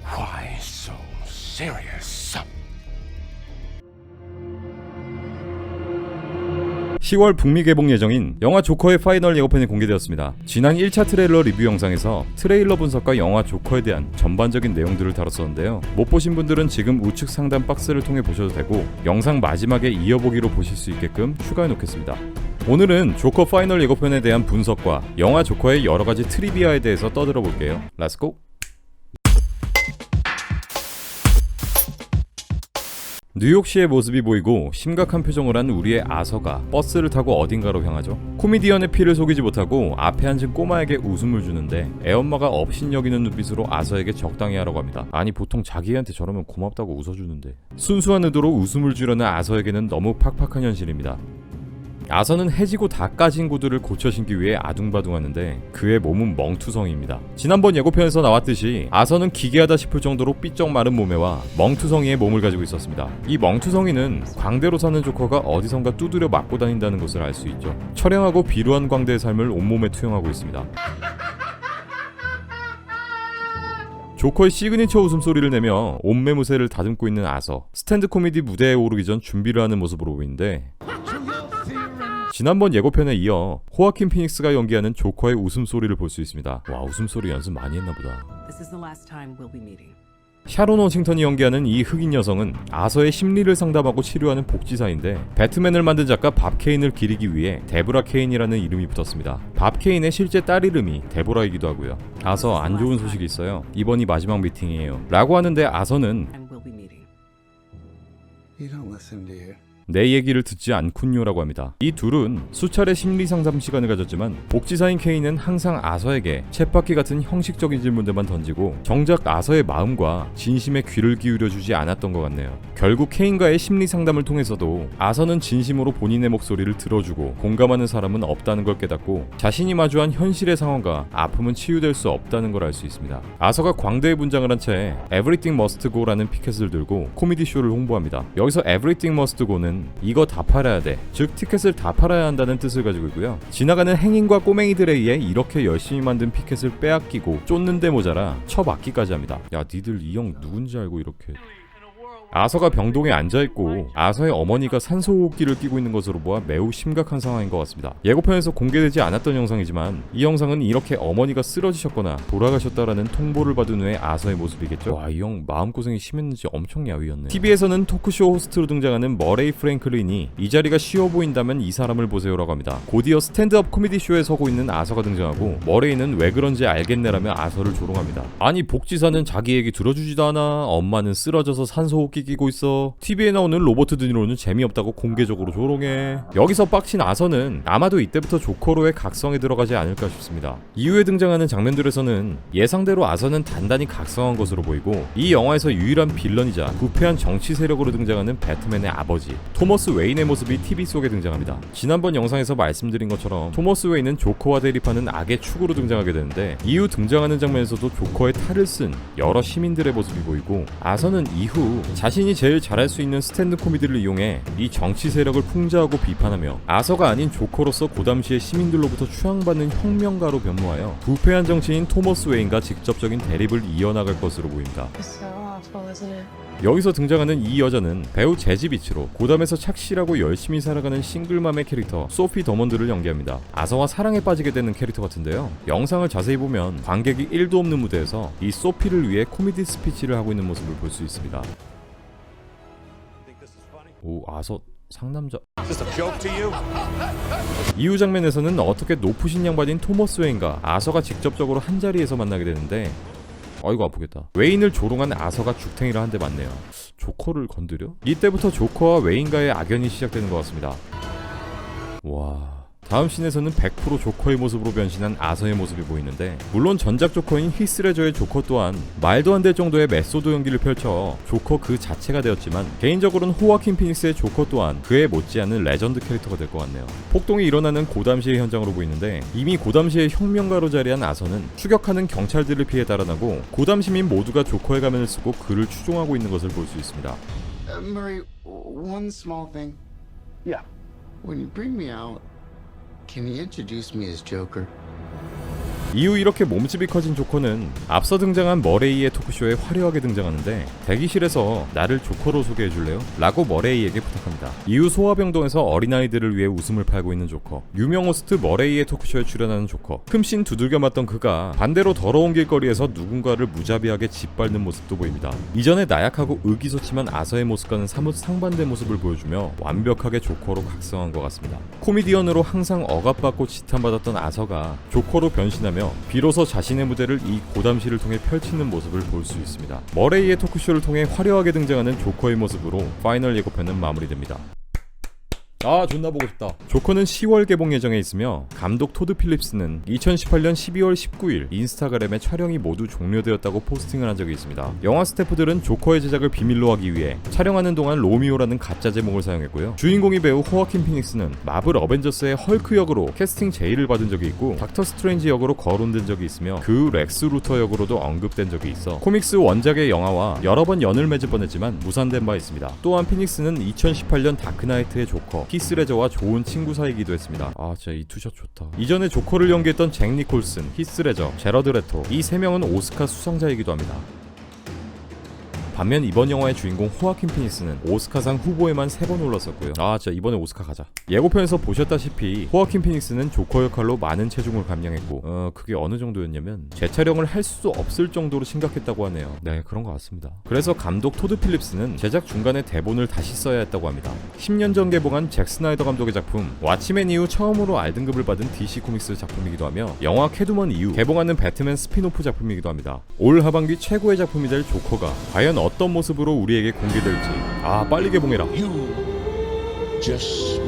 Why so serious? 10월 북미 개봉 예정인 영화 조커의 파이널 예고편이 공개되었습니다. 지난 1차 트레일러 리뷰 영상에서 트레일러 분석과 영화 조커에 대한 전반적인 내용들을 다뤘었는데요. 못 보신 분들은 지금 우측 상단 박스를 통해 보셔도 되고 영상 마지막에 이어보기로 보실 수 있게끔 추가해 놓겠습니다. 오늘은 조커 파이널 예고편에 대한 분석과 영화 조커의 여러가지 트리비아에 대해서 떠들어 볼게요. 렛츠고! 뉴욕시의 모습이 보이고 심각한 표정을 한 우리의 아서가 버스를 타고 어딘가로 향하죠. 코미디언의 피를 속이지 못하고 앞에 앉은 꼬마에게 웃음을 주는데 애엄마가 업신여기는 눈빛으로 아서에게 적당히 하라고 합니다. 아니 보통 자기한테 저러면 고맙다고 웃어주는데. 순수한 의도로 웃음을 주려는 아서에게는 너무 팍팍한 현실입니다. 아서는 해지고 다 까진 구두를 고쳐 신기 위해 아둥바둥하는데 그의 몸은 멍투성이입니다. 지난번 예고편에서 나왔듯이 아서는 기괴하다 싶을 정도로 삐쩍 마른 몸매와 멍투성이의 몸을 가지고 있었습니다. 이 멍투성이는 광대로 사는 조커가 어디선가 두드려 맞고 다닌다는 것을 알 수 있죠. 처량하고 비루한 광대의 삶을 온몸에 투영하고 있습니다. 조커의 시그니처 웃음소리를 내며 옷매무새를 다듬고 있는 아서, 스탠드 코미디 무대에 오르기 전 준비를 하는 모습으로 보이는데 지난번 예고편에 이어 호아킨 피닉스가 연기하는 조커의 웃음소리를 볼 수 있습니다. 와, 웃음소리 연습 많이 했나 보다. 샤론 워싱턴이 연기하는 이 흑인 여성은 아서의 심리를 상담하고 치료하는 복지사인데 배트맨을 만든 작가 밥 케인을 기리기 위해 데보라 케인이라는 이름이 붙었습니다. 밥 케인의 실제 딸 이름이 데보라이기도 하고요. 아서, 안 좋은 소식이 있어요. 이번이 마지막 미팅이에요 라고 하는데 아서는 내 얘기를 듣지 않군요라고 합니다. 이 둘은 수차례 심리 상담 시간을 가졌지만 복지사인 케인은 항상 아서에게 쳇바퀴 같은 형식적인 질문들만 던지고 정작 아서의 마음과 진심에 귀를 기울여주지 않았던 것 같네요. 결국 케인과의 심리 상담을 통해서도 아서는 진심으로 본인의 목소리를 들어주고 공감하는 사람은 없다는 걸 깨닫고 자신이 마주한 현실의 상황과 아픔은 치유될 수 없다는 걸 알 수 있습니다. 아서가 광대에 분장을 한 채 Everything Must Go라는 피켓을 들고 코미디 쇼를 홍보합니다. 여기서 Everything Must Go는 이거 다 팔아야 돼, 즉 티켓을 다 팔아야 한다는 뜻을 가지고 있고요. 지나가는 행인과 꼬맹이들에 의해 이렇게 열심히 만든 피켓을 빼앗기고 쫓는데 모자라 처맞기까지 합니다. 야, 니들 이 형 누군지 알고 이렇게. 아서가 병동에 앉아있고 아서의 어머니가 산소호흡기를 끼고 있는 것으로 보아 매우 심각한 상황인 것 같습니다. 예고편에서 공개되지 않았던 영상이지만 이 영상은 이렇게 어머니가 쓰러지셨거나 돌아가셨다라는 통보를 받은 후에 아서의 모습이겠죠. 와, 이 형 마음고생이 심했는지 엄청 야위였네. TV에서는 토크쇼 호스트로 등장하는 머레이 프랭클린이 이 자리가 쉬워 보인다면 이 사람을 보세요라고 합니다. 곧이어 스탠드업 코미디 쇼에 서고 있는 아서가 등장하고 머레이는 왜 그런지 알겠네라며 아서를 조롱합니다. 아니 복지사는 자기 얘기 들어주지도 않아, 엄마는 쓰러져서 산소호흡기 끼고 있어, TV에 나오는 로버트 드니로는 재미없다고 공개적으로 조롱해. 여기서 빡친 아서는 아마도 이때부터 조커로의 각성에 들어가지 않을까 싶습니다. 이후에 등장하는 장면들에서는 예상대로 아서는 단단히 각성한 것으로 보이고 이 영화에서 유일한 빌런이자 부패한 정치 세력으로 등장하는 배트맨의 아버지 토머스 웨인의 모습이 TV 속에 등장합니다. 지난번 영상에서 말씀드린 것처럼 토머스 웨인은 조커와 대립하는 악의 축으로 등장하게 되는데 이후 등장하는 장면에서도 조커의 탈을 쓴 여러 시민들의 모습이 보이고 아서는 이후 자신이 제일 잘할 수 있는 스탠드 코미디를 이용해 이 정치 세력을 풍자하고 비판하며 아서가 아닌 조커로서 그 당시의 시민들로부터 추앙받는 혁명가로 변모하여 부패한 정치인 토머스 웨인과 직접적인 대립을 이어나갈 것으로 보입니다. 여기서 등장하는 이 여자는 배우 재지 비치로 고담에서 착실하고 열심히 살아가는 싱글맘의 캐릭터 소피 더먼드를 연기합니다. 아서와 사랑에 빠지게 되는 캐릭터 같은데요. 영상을 자세히 보면 관객이 1도 없는 무대에서 이 소피를 위해 코미디 스피치를 하고 있는 모습을 볼 수 있습니다. 오, 아서 상남자. 이후 장면에서는 어떻게 높으신 양반인 토머스 웨인과 아서가 직접적으로 한자리에서 만나게 되는데 아이고 아프겠다. 웨인을 조롱한 아서가 죽탱이를 한 대 맞네요. 조커를 건드려? 이때부터 조커와 웨인과의 악연이 시작되는 것 같습니다. 와... 다음 씬에서는 100% 조커의 모습으로 변신한 아서의 모습이 보이는데 물론 전작 조커인 히스 레저의 조커 또한 말도 안 될 정도의 메소드 연기를 펼쳐 조커 그 자체가 되었지만 개인적으로는 호아킨 피닉스의 조커 또한 그에 못지않은 레전드 캐릭터가 될 것 같네요. 폭동이 일어나는 고담시의 현장으로 보이는데 이미 고담시의 혁명가로 자리한 아서는 추격하는 경찰들을 피해 달아나고 고담 시민 모두가 조커의 가면을 쓰고 그를 추종하고 있는 것을 볼 수 있습니다. Murray, one small thing. Yeah. When you bring me out, can you introduce me as Joker? 이후 이렇게 몸집이 커진 조커는 앞서 등장한 머레이의 토크쇼에 화려하게 등장하는데 대기실에서 나를 조커로 소개해줄래요? 라고 머레이에게 부탁합니다. 이후 소아병동에서 어린아이들을 위해 웃음을 팔고 있는 조커, 유명 호스트 머레이의 토크쇼에 출연하는 조커, 흠씬 두들겨 맞던 그가 반대로 더러운 길거리에서 누군가를 무자비하게 짓밟는 모습도 보입니다. 이전에 나약하고 의기소침한 아서의 모습과는 사뭇 상반된 모습을 보여주며 완벽하게 조커로 각성한 것 같습니다. 코미디언으로 항상 억압받고 지탄받았던 아서가 조커로 변신하며 비로소 자신의 무대를 이 고담실을 통해 펼치는 모습을 볼 수 있습니다. 머레이의 토크쇼를 통해 화려하게 등장하는 조커의 모습으로 파이널 예고편은 마무리됩니다. 아 존나 보고 싶다. 조커는 10월 개봉 예정에 있으며 감독 토드 필립스는 2018년 12월 19일 인스타그램에 촬영이 모두 종료되었다고 포스팅을 한 적이 있습니다. 영화 스태프들은 조커의 제작을 비밀로 하기 위해 촬영하는 동안 로미오라는 가짜 제목을 사용했고요. 주인공이 배우 호아킨 피닉스는 마블 어벤져스의 헐크 역으로 캐스팅 제의를 받은 적이 있고 닥터 스트레인지 역으로 거론된 적이 있으며 그 렉스 루터 역으로도 언급된 적이 있어 코믹스 원작의 영화와 여러 번 연을 맺을 뻔했지만 무산된 바 있습니다. 또한 피닉스는 2018년 다크나이트의 조커 히스레저와 좋은 친구 사이기도 했습니다. 아 진짜 이 투샷 좋다. 이전에 조커를 연기했던 잭 니콜슨, 히스레저, 제러드 레토 이 세 명은 오스카 수상자이기도 합니다. 반면 이번 영화의 주인공 호아킨 피닉스는 오스카상 후보에만 3번 올랐었고요. 아 진짜 이번에 오스카 가자. 예고편에서 보셨다시피 호아킨 피닉스는 조커 역할로 많은 체중을 감량했고 그게 어느 정도였냐면 재촬영을 할 수 없을 정도로 심각했다고 하네요. 네 그런 것 같습니다. 그래서 감독 토드 필립스는 제작 중간에 대본을 다시 써야 했다고 합니다. 10년 전 개봉한 잭 스나이더 감독의 작품 왓치맨 이후 처음으로 R등급을 받은 DC 코믹스 작품이기도 하며 영화 캐두먼 이후 개봉하는 배트맨 스피노프 작품이기도 합니다. 올 하반기 최고의 작품이 될 조커가 과연 어떤 모습으로 우리에게 공개될지 빨리 개봉해라. You just